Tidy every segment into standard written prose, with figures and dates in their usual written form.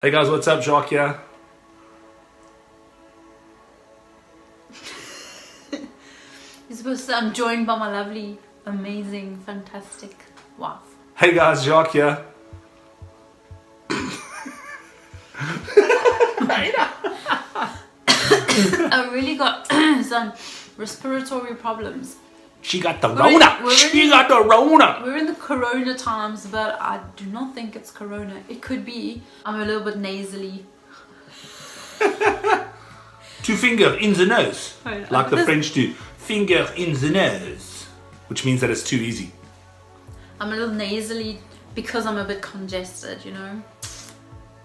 Hey guys, what's up? Jacques here. You're supposed to, I'm joined by my lovely, amazing, fantastic wife. Hey guys, Jacques here. I really got some respiratory problems. She got the Rona. She got the Rona. We're in the Corona times, but I do not think it's Corona. It could be. I'm a little bit nasally. Two finger in the nose. Oh, Like the French do. Finger in the nose. Which means that it's too easy. I'm a little nasally because I'm a bit congested, you know.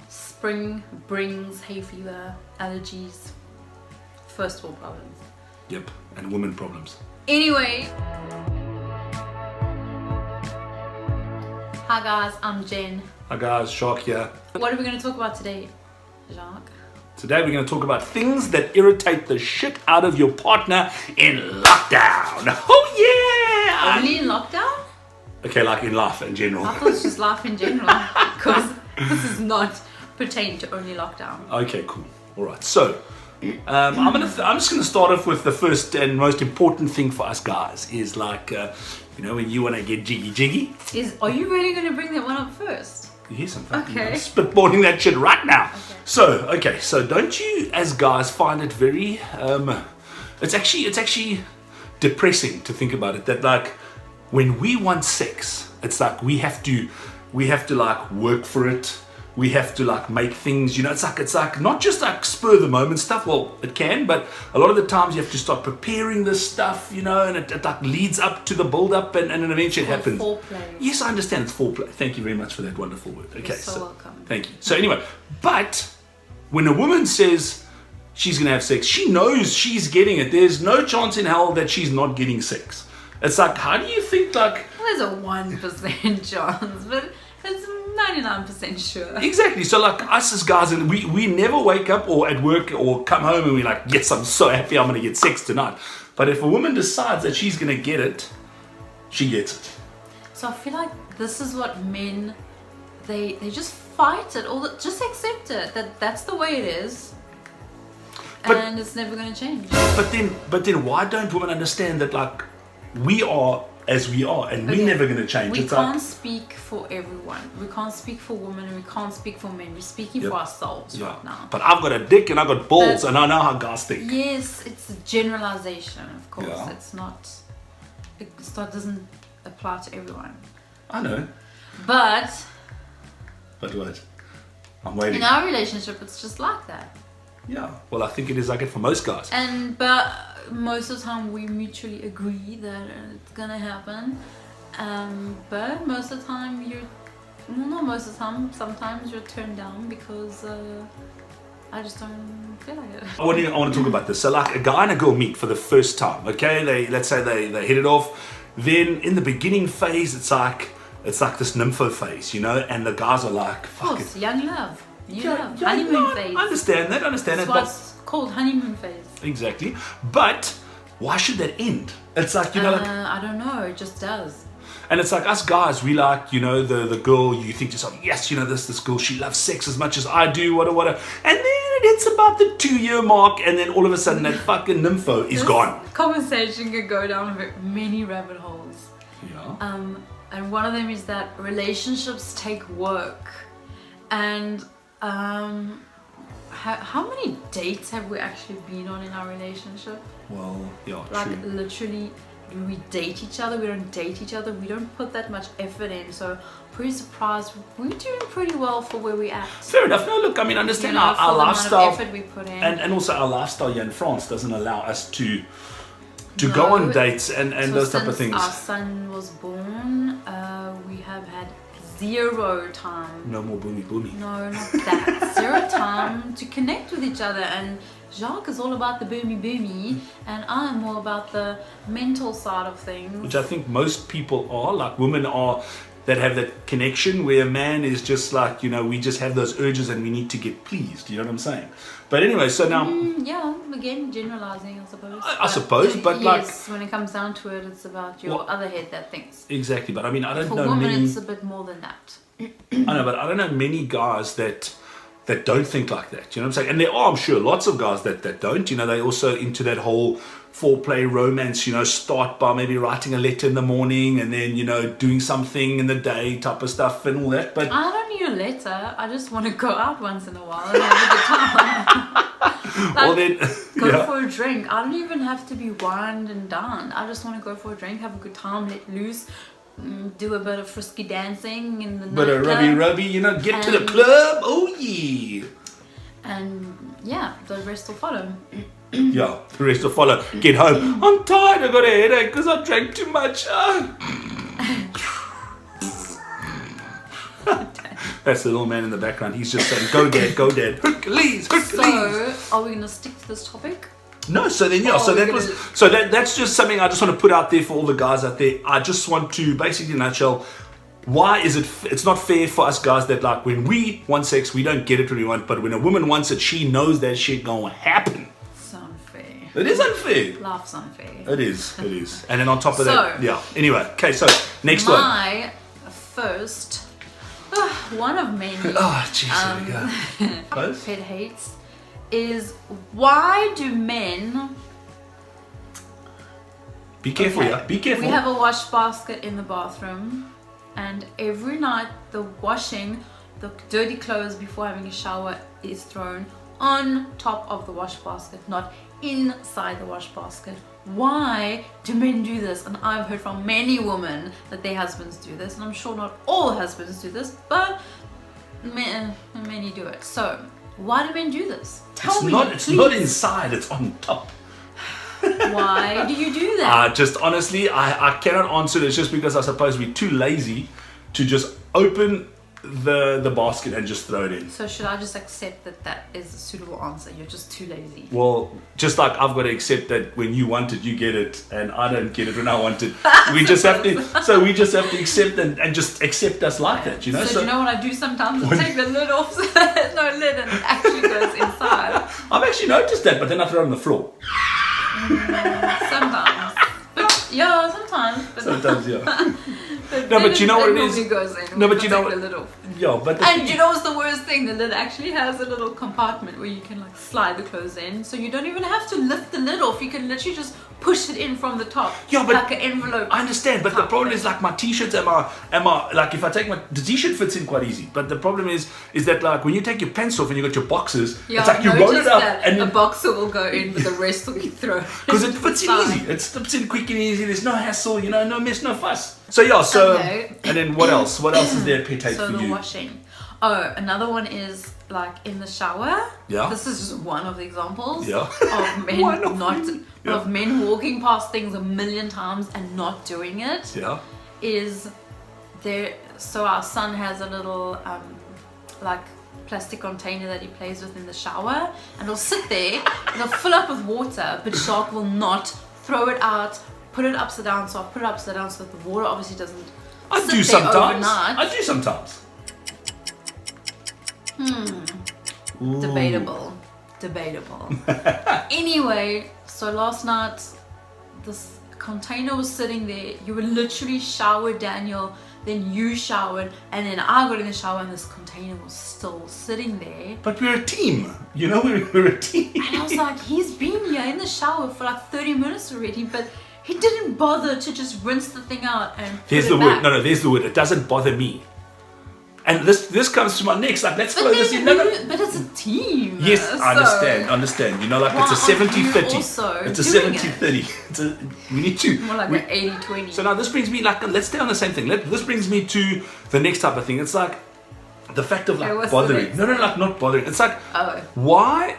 Spring brings hay fever, allergies, first world problems. Yep, and women problems. Anyway. Hi guys, I'm Jen. Hi guys, Jacques here. What are we going to talk about today, Jacques? Today we're going to talk about things that irritate the shit out of your partner in lockdown. Oh yeah! Only in lockdown? Okay, like in life in general. I thought it's just life in general, because this is not pertain to only lockdown. Okay, cool. All right. So, I'm just gonna start off with the first and most important thing for us guys is like, when you want to get jiggy. Are you really going to bring that one up first? Yes, I'm fucking Okay. spitballing that shit right now. Okay. So don't you as guys find it very? It's actually depressing to think about it. That like when we want sex, it's like we have to like work for it. We have to like make things, it's like not just like spur of the moment stuff. Well, it can, but a lot of the times you have to start preparing this stuff, and it like leads up to the build up and then eventually it happens. Foreplay. Yes, I understand it's foreplay. Thank you very much for that wonderful word. Okay, You're so welcome. Thank you. So anyway, but when a woman says she's gonna have sex, she knows she's getting it. There's no chance in hell that she's not getting sex. It's like, how do you think like... There's a 1% chance, but it's 99% sure. Exactly. So like us as guys, and we never wake up or at work or come home and we're like, yes, I'm so happy I'm going to get sex tonight. But if a woman decides that she's going to get it, she gets it. So I feel like this is what men, they just fight it, just accept it, that's the way it is. And it's never going to change. But then why don't women understand that like we are as we are and we're never going to change? We can't speak for everyone. We can't speak for women and we can't speak for men. We're speaking for ourselves right now. But I've got a dick and I've got balls and I know how guys think. Yes, it's a generalization, of course. Yeah. It doesn't apply to everyone. I know. But what? I'm waiting. in our relationship, it's just like that. Yeah. Well, I think it is like it for most guys. But most of the time we mutually agree that it's gonna happen. But most of the time not most of the time, sometimes you're turned down because I just don't feel like it. I want to talk about this. So like a guy and a girl meet for the first time, okay? Let's say they hit it off. Then in the beginning phase, it's like this nympho phase, and the guys are like, fuck of course, it. young love. Yeah, honeymoon phase. I understand that. That's why it's called honeymoon phase. Exactly. But why should that end? It's like, I don't know, it just does. And it's like us guys, we like, the girl, you think to yourself, yes, this girl, she loves sex as much as I do, whatever. And then it's about the 2-year mark, and then all of a sudden that fucking nympho is gone. Conversation could go down many rabbit holes. Yeah. And one of them is that relationships take work. And how many dates have we actually been on in our relationship? Well, yeah, like true. literally, we date each other, we don't date each other, we don't put that much effort in, so pretty surprised we're doing pretty well for where we're at. Fair enough. No, look, I mean, understand our for lifestyle, the amount of effort we put in. and also our lifestyle here in France doesn't allow us to go on dates and those type of things. Our son was born, we have had 0 time. No more boomy. No, not that. 0 time to connect with each other. And Jacques is all about the boomy, and I'm more about the mental side of things. Which I think most people are, like women are, that have that connection where a man is just like, we just have those urges and we need to get pleased. You know what I'm saying? But anyway, so now... yeah, again, generalizing, I suppose. I suppose, but yes, when it comes down to it, it's about your other head that thinks. Exactly, but I mean, I don't know For women, many... it's a bit more than that. I know, but I don't know many guys that that don't think like that. You know what I'm saying? And there are, I'm sure, lots of guys that don't. You know, they also into that whole foreplay romance, you know, start by maybe writing a letter in the morning and then, you know, doing something in the day type of stuff and all that. But I don't need a letter. I just want to go out once in a while and have a good time. well, then, Go for a drink. I don't even have to be wined and dined. I just want to go for a drink, have a good time, let loose, do a bit of frisky dancing in the But a rubby, you know, get to the club. Oh, yeah. And yeah, the rest will follow. Yeah, the rest will follow. Get home. I'm tired. I got a headache because I drank too much. That's the little man in the background. He's just saying, "Go, Dad, go, Dad. Hercules, Hercules." So, are we gonna stick to this topic? No, so then yeah, that's just something I just want to put out there for all the guys out there. I just want to basically, in a nutshell, why is it's not fair for us guys that like when we want sex, we don't get it when we want, but when a woman wants it, she knows that shit gonna happen. It's unfair. It is unfair. Life's unfair. It is. And then on top of that, yeah. Anyway, okay, so next one. My first, one of many Oh, jeez, here we go. pet hates is why do men... Be careful, Okay. yeah. Be careful. We have a wash basket in the bathroom, and every night the washing, the dirty clothes before having a shower is thrown on top of the wash basket, not inside the wash basket. Why do men do this? And I've heard from many women that their husbands do this, and I'm sure not all husbands do this, but many do it. So why do men do this? Tell me, It's not inside, it's on top. Why do you do that? Just honestly, I cannot answer this just because I suppose we're too lazy to just open the basket and just throw it in. So should I just accept that is a suitable answer? You're just too lazy. Well, just like I've got to accept that when you want it, you get it, and I don't get it when I want it. We just have to accept and just accept us like that, you know? So do you know what I do sometimes? I take the lid off so there's no lid and it actually goes inside. I've actually noticed that, but then I throw it on the floor. Sometimes. But, yeah, sometimes. But Sometimes, yeah. no, but you know what it is? Goes in. No, but you know what? The lid off. Yeah, but And you know what's the worst thing? The lid actually has a little compartment where you can like slide the clothes in, so you don't even have to lift the lid off. You can literally just push it in from the top. Yeah, but like an envelope. I understand, but the problem is like my t-shirts and my like if I take the t-shirt fits in quite easy, but the problem is that like when you take your pants off and you got your boxers, it's like you roll it up and a boxer will go in, but the rest will be thrown. Because it fits in easy. It slips in quick and easy. There's no hassle, you know, no mess, no fuss. So yeah, Okay. And then what else? What else is there pet hate So for the you? washing. Oh, another one is like in the shower. Yeah. This is just one of the examples. Yeah. Of men One of not many. Yeah. of men walking past things a million times and not doing it. Yeah. Is there? So our son has a little like plastic container that he plays with in the shower, and he'll sit there and he'll fill up with water, but Shark will not throw it out, put it upside down. So I put it upside down so that the water obviously doesn't. I sit do there sometimes. overnight. I do sometimes. Ooh. Debatable. Anyway, so last night this container was sitting there. You would literally shower Daniel, then you showered, and then I got in the shower and this container was still sitting there. But we're a team. You know, we're a team. And I was like, he's been here in the shower for like 30 minutes already, but he didn't bother to just rinse the thing out and There's put the it word. back. No, there's the word. It doesn't bother me. And this comes to my next. Like, let's But, follow this in. then, No. but it's a team. Yes, so I understand. You know, like why it's a aren't you 70-30. also It's a doing it? 70-30. We need to. More like an 80-20. So now this brings me like, let's stay on the same thing. This brings me to the next type of thing. It's like the fact of like Okay, what's the bothering. next? No, like not bothering. It's like, Oh. why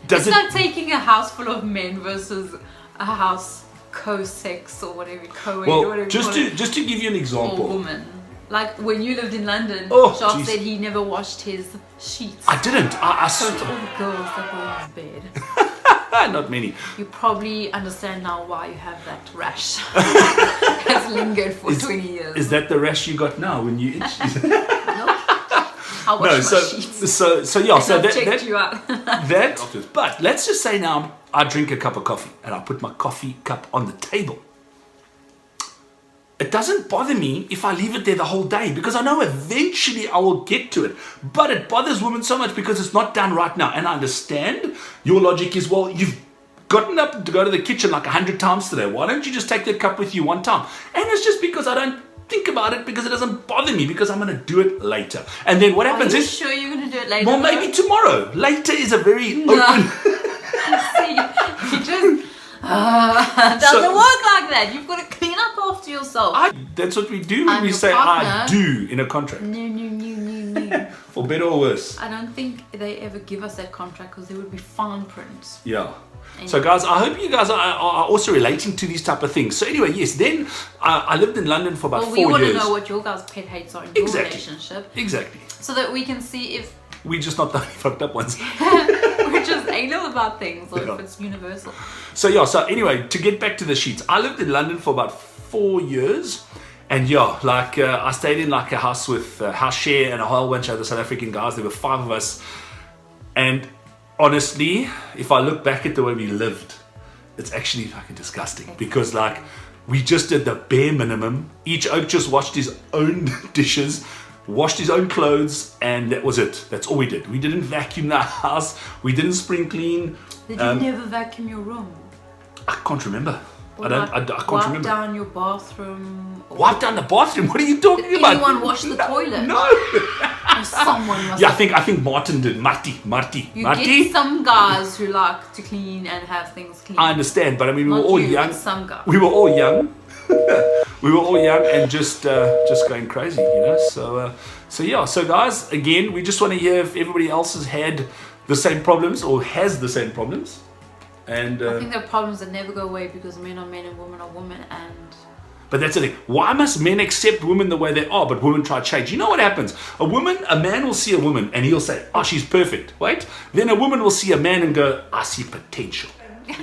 does It's it? like taking a house full of men versus a house co-sex or whatever, co-ed or Well, whatever. just you call to give you an it, or example. woman. Like when you lived in London, Oh, Jacques jeez. said he never washed his sheets. I didn't. So to all the girls that were in his bed, Not many. you probably understand now why you have that rash. It's lingered for 20 years. Is that the rash you got now when you itch? I wash No, my so sheets. yeah, so I've checked that you out. that. But let's just say now I drink a cup of coffee and I put my coffee cup on the table. it doesn't bother me if I leave it there the whole day because I know eventually I will get to it. But it bothers women so much because it's not done right now. And I understand your logic is, well, you've gotten up to go to the kitchen like 100 times today. Why don't you just take that cup with you one time? And it's just because I don't think about it because it doesn't bother me because I'm going to do it later. And then what happens is... Are you sure you're going to do it later? Well, maybe tomorrow. Later is a very open... See, you just... doesn't work like that. You've got to clean up after yourself. That's what we do when we say I do in a contract. No. For better or worse. I don't think they ever give us that contract because there would be fine print. Yeah. So guys, I hope you guys are also relating to these type of things. So anyway, yes, then I lived in London for about 4 years. We want to know what your guys' pet hates are in your relationship. Exactly. So that we can see if... We're just not the only fucked up ones. We're just anal about things, or if it's universal. So yeah, so anyway, to get back to the sheets, I lived in London for about 4 years. And yeah, like I stayed in like a house with house share and a whole bunch of other South African guys. There were 5 of us. And honestly, if I look back at the way we lived, it's actually fucking disgusting. Because like, we just did the bare minimum. Each oak just washed his own dishes, washed his own clothes, and that was it. That's all we did. We didn't vacuum the house. We didn't spring clean. Did you never vacuum your room? I can't remember. I can't remember. Wipe down your bathroom. Wipe down the bathroom? What are you talking about? Anyone wash the toilet? No. Or someone must. Yeah, I think Martin did. Marty. Get some guys who like to clean and have things clean. I understand, but I mean, we were Not all you, young. but some guys. We were all young. We were all young and just going crazy, you know. So yeah. So guys, again, we just want to hear if everybody else has had the same problems or has the same problems. And I think there are problems that never go away because men are men and women are women. But that's the thing. Why must men accept women the way they are, but women try to change? You know what happens? A man will see a woman and he'll say, oh, she's perfect. Wait. Then a woman will see a man and go, I see potential.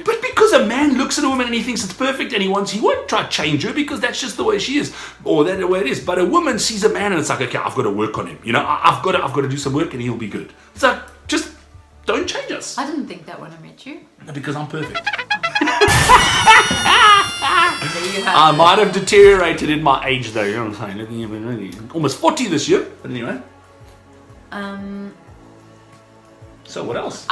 But because a man looks at a woman and he thinks it's perfect and he won't try to change her because that's just the way she is or that's the way it is. But a woman sees a man and it's like, okay, I've got to work on him. You know, I've got to do some work and he'll be good. So just don't change us. I didn't think that when I met you. Because I'm perfect. I might have deteriorated in my age though, you know what I'm saying? Almost 40 this year, but anyway. So what else?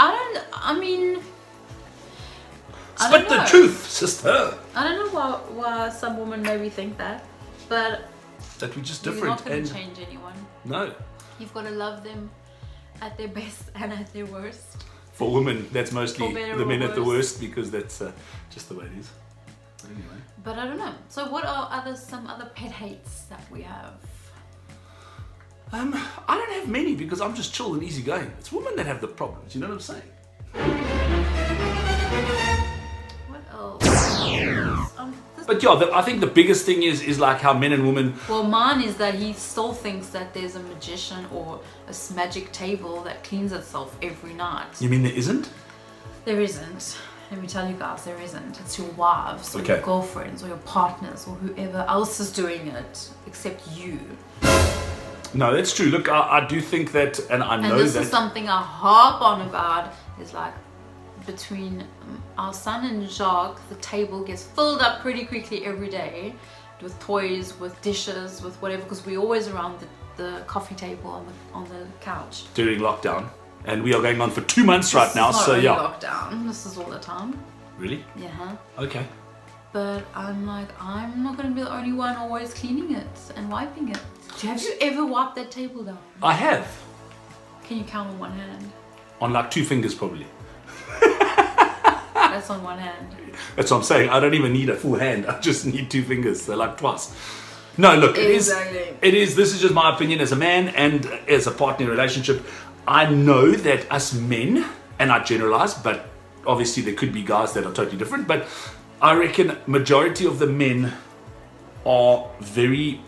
Spit the truth, sister. I don't know why some women maybe think that, but that we're just different. You're not going to change anyone. No. You've got to love them at their best and at their worst. For women, that's mostly the men at the worst because that's just the way it is. But anyway. But I don't know. So what are some other pet hates that we have? I don't have many because I'm just chill and easygoing. It's women that have the problems, you know what I'm saying? What else? But yeah, I think the biggest thing is like how men and women... Well, mine is that he still thinks that there's a magician or a magic table that cleans itself every night. You mean there isn't? There isn't. Let me tell you guys, there isn't. It's your wives or your girlfriends or your partners or whoever else is doing it except you. No, that's true. Look, I do think that, and I know that... And this is something I harp on about, is like between our son and Jacques, the table gets filled up pretty quickly every day with toys, with dishes, with whatever, because we're always around the coffee table on the couch. During lockdown. And we are going on for 2 months right now, so yeah. Lockdown. This is all the time. Really? Yeah. Okay. But I'm like, I'm not going to be the only one always cleaning it and wiping it. Have you ever wiped that table down? I have. Can you count on one hand? On like 2 fingers probably. That's on one hand. That's what I'm saying. I don't even need a full hand. I just need 2 fingers. So like twice. No, look, exactly. This is just my opinion as a man and as a partner relationship. I know that us men, and I generalize, but obviously there could be guys that are totally different, but I reckon majority of the men are they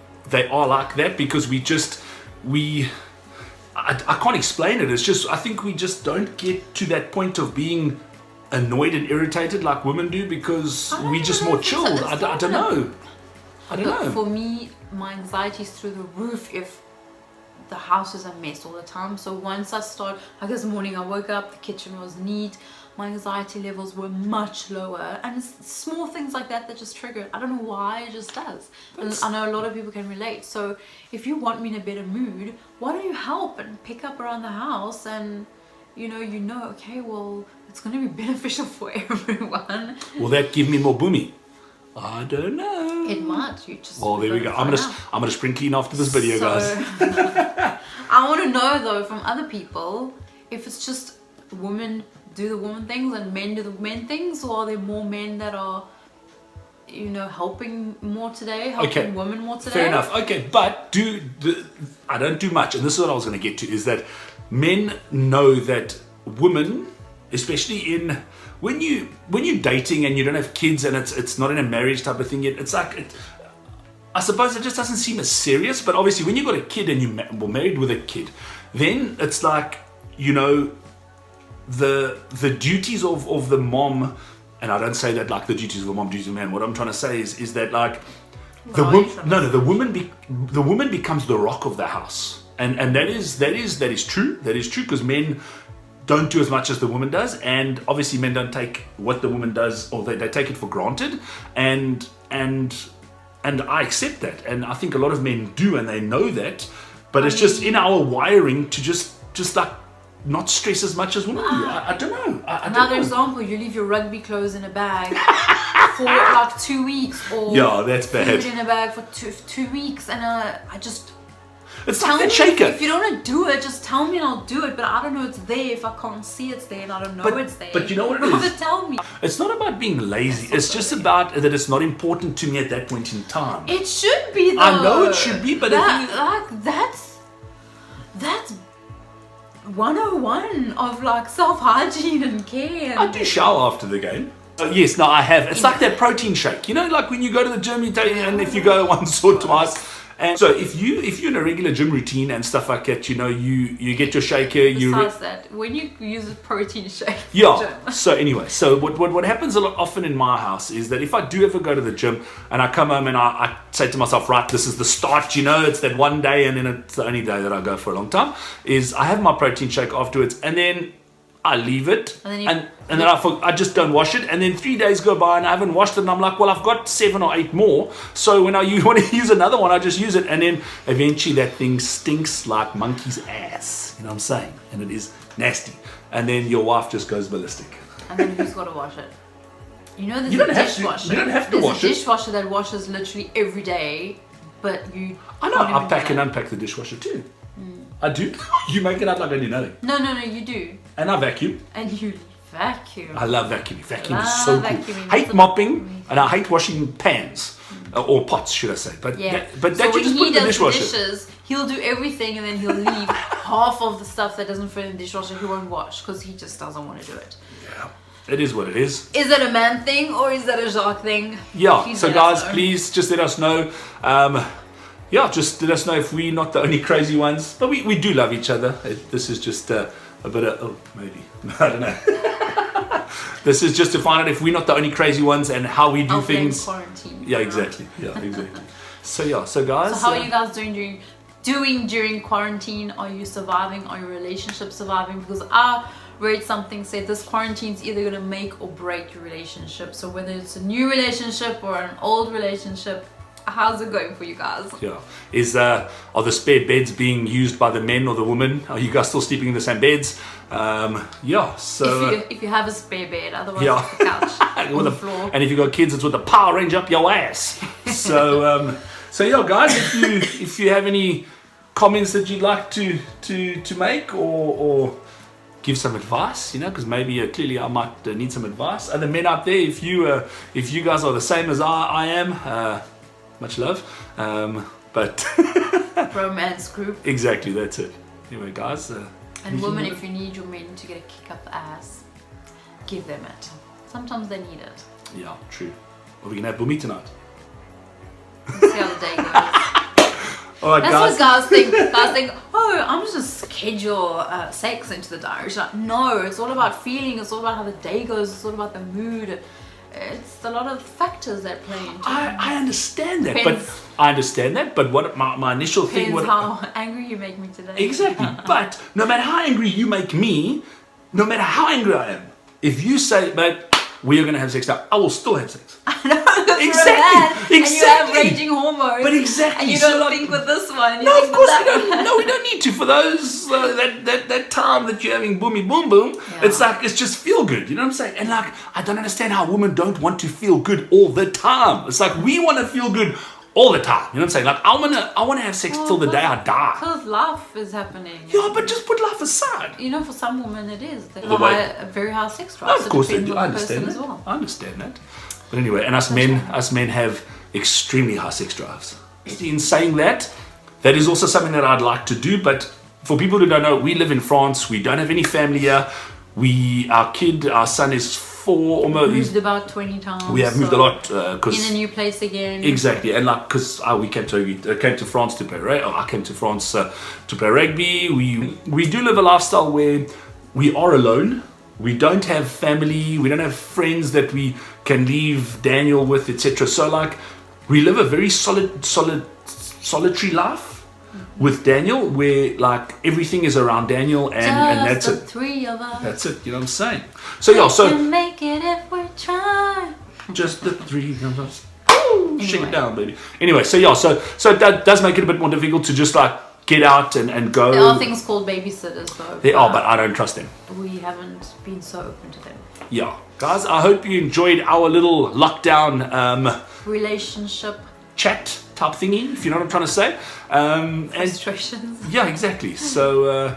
are like that because I can't explain it. It's just, I think we just don't get to that point of being annoyed and irritated like women do because we just more chilled. I don't know. I don't know. For me, my anxiety is through the roof if the house is a mess all the time. So once I start, like this morning I woke up, the kitchen was neat, my anxiety levels were much lower, and it's small things like that that just trigger it. I don't know why, it just does. And I know a lot of people can relate. So if you want me in a better mood, why don't you help and pick up around the house, and okay, well, it's going to be beneficial for everyone. Will that give me more boomy? I don't know. It might. You just. Well, there we go. I'm gonna spring clean after this video, guys. I want to know though from other people if it's just women do the woman things and men do the men things, or are there more men that are, helping more today, helping women more today? Fair enough. Okay, but I don't do much, and this is what I was going to get to, is that men know that women, especially when you're dating and you don't have kids and it's not in a marriage type of thing yet, it's like I suppose it just doesn't seem as serious. But obviously when you've got a kid and you're married with a kid, then it's like, the duties of the mom, and I don't say that like the duties of the mom, duties of the man. What I'm trying to say is that like the woman becomes the rock of the house, and that is true. That is true, because men don't do as much as the woman does, and obviously men don't take what the woman does, or they take it for granted, and I accept that, and I think a lot of men do, and they know that, but it's just in our wiring to just like not stress as much as women do. I don't know. Another example, you leave your rugby clothes in a bag for like 2 weeks, or that's bad. Food in a bag for two weeks, and I just. It's like that shaker. If you don't want to do it, just tell me and I'll do it. But I don't know it's there if I can't see it's there and I don't know it's there. But you know what it is? Rather tell me. It's not about being lazy. It's just about that it's not important to me at that point in time. It should be though. I know it should be, but that's 101 of like self-hygiene and care. I do shower after the game. Yes, no, I have. It's like that protein shake. Like when you go to the gym, you take, and if you go once or twice. And so if you're in a regular gym routine and stuff like that, you get your shaker. Besides that, when you use a protein shake. Yeah. So anyway, what happens a lot often in my house is that if I do ever go to the gym and I come home and I say to myself, right, this is the start. It's that one day, and then it's the only day that I go for a long time. Is I have my protein shake afterwards, and then I leave it, and then I just don't wash it, and then 3 days go by and I haven't washed it, and I'm like, well, I've got 7 or 8 more, so when you want to use another one, I just use it, and then eventually that thing stinks like monkey's ass, you know what I'm saying, and it is nasty, and then your wife just goes ballistic. And then who's got to wash it? There's you a dishwasher. You don't have to wash it. There's a dishwasher that washes literally every day, but I know, I pack and unpack the dishwasher too. I do. You make it out like I do nothing. No, you do. And I vacuum. And you vacuum. I love vacuuming. Vacuum is so cool. Hate mopping, and I hate washing pans or pots, should I say? But that so you just put in the dishwasher. Dishes, he'll do everything, and then he'll leave half of the stuff that doesn't fit in the dishwasher. He won't wash because he just doesn't want to do it. Yeah, it is what it is. Is it a man thing or is that a Jacques thing? Yeah. So guys, please just let us know. Just let us know if we're not the only crazy ones. But we do love each other. This is just a bit of, maybe. I don't know. This is just to find out if we're not the only crazy ones and how we do things. Quarantine. Yeah, exactly. Yeah, exactly. So guys. So how are you guys doing during quarantine? Are you surviving? Are your relationships surviving? Because I read something said this quarantine is either going to make or break your relationship. So whether it's a new relationship or an old relationship, how's it going for you guys? Yeah. Are the spare beds being used by the men or the women? Are you guys still sleeping in the same beds? So if you have a spare bed, otherwise it's the couch on the floor. And if you got kids, it's with the Power Ranger up your ass. So guys, if you have any comments that you'd like to make or give some advice, because maybe clearly I might need some advice. Other men out there, if you guys are the same as I am. Much love, but romance group. Exactly, that's it. Anyway, guys. And women, if you need your men to get a kick up the ass, give them it. Sometimes they need it. Yeah, true. Are we gonna have boomy tonight? Let's see how the day goes. All right, that's guys. what guys think. Guys think, oh, I'm just gonna schedule sex into the diary. It's like, no, it's all about feeling. It's all about how the day goes. It's all about the mood. it's a lot of factors that play into it. I understand that, Depends. but what my initial thing... Depends how angry you make me today. Exactly. But no matter how angry you make me, no matter how angry I am, if you say, "Babe, we are going to have sex now," I will still have sex. I know, that's Exactly. And you have raging hormones. But exactly. And you So, don't like, think with this one. You No, think of course with we that don't. one. No, we don't need to. For those that time that you're having boomy boom boom, it's like it's just feel good. You know what I'm saying? And like I don't understand how women don't want to feel good all the time. It's like we want to feel good all the time. You know what I'm saying? Like I wanna have sex till the day I die. Because life is happening. Yeah, but just put life aside. You know, for some women it is. They The have way- a very high sex drive. Of course they depends do. on I the understand person that. as well. I understand that. But anyway, and us men have extremely high sex drives. In saying that, that is also something that I'd like to do. But for people who don't know, we live in France. We don't have any family here. Our son is 4 almost. Moved about 20 times. We have moved a lot because in a new place again. Exactly, and like because we came to France to play rugby. I came to France to play rugby. We do live a lifestyle where we are alone. We don't have family. We don't have friends that we can leave Daniel with, etc. So like, we live a very solitary life with Daniel, where like everything is around Daniel, and that's Just it. the 3 of us. That's it. You know what I'm saying? So yeah, We so can make it if we try. just the 3 of us. Shake it down, baby. Anyway, so yeah, so that does make it a bit more difficult to just like get out and go. There are things called babysitters though. They are, but I don't trust them. we haven't been so open to them. Yeah, guys, I hope you enjoyed our little lockdown Relationship chat type thingy, if you know what I'm trying to say. And frustrations. yeah, exactly. So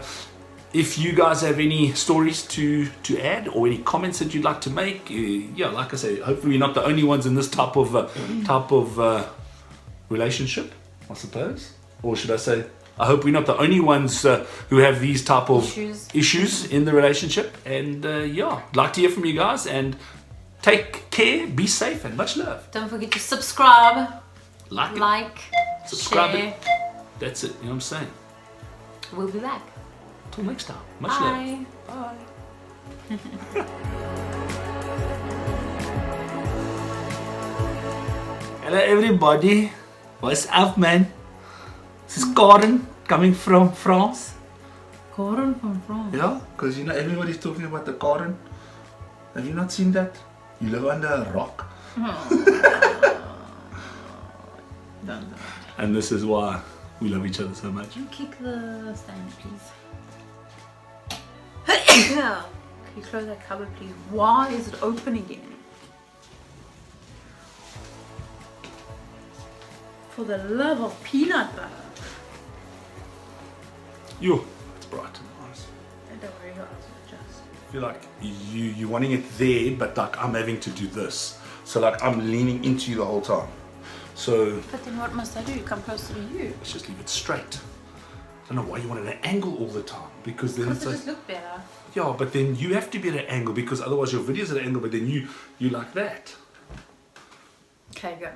if you guys have any stories to add or any comments that you'd like to make, yeah, like I say, hopefully we're not the only ones in this type of relationship, I suppose. Or should I say, I hope we're not the only ones who have these type of issues in the relationship. And yeah, I'd like to hear from you guys, and take care, be safe, and much love. Don't forget to subscribe, Like it, subscribe share. it. That's it, you know what I'm saying? We'll be back. Till next time. Much Bye. love. Bye. Hello everybody. What's up, man? This is Karen coming from France. Karen from France. Yeah, because you know everybody's talking about the Karen. Have you not seen that? You live under a rock. Don't. And this is why we love each other so much. Can you kick the stand, please? Yeah. Can you close that cupboard, please? Why is it open again? For the love of peanut butter. Yo, it's bright and nice. Don't worry, your eyes will adjust. I feel like you're wanting it there, but like I'm having to do this. So like I'm leaning into you the whole time. So But then what must I do? Come closer to you. let's just leave it straight. I don't know why you want it at an angle all the time, because then Because it's it like, just look better. yeah, but then you have to be at an angle, because otherwise your video's at an angle, but then you like that. Okay, go.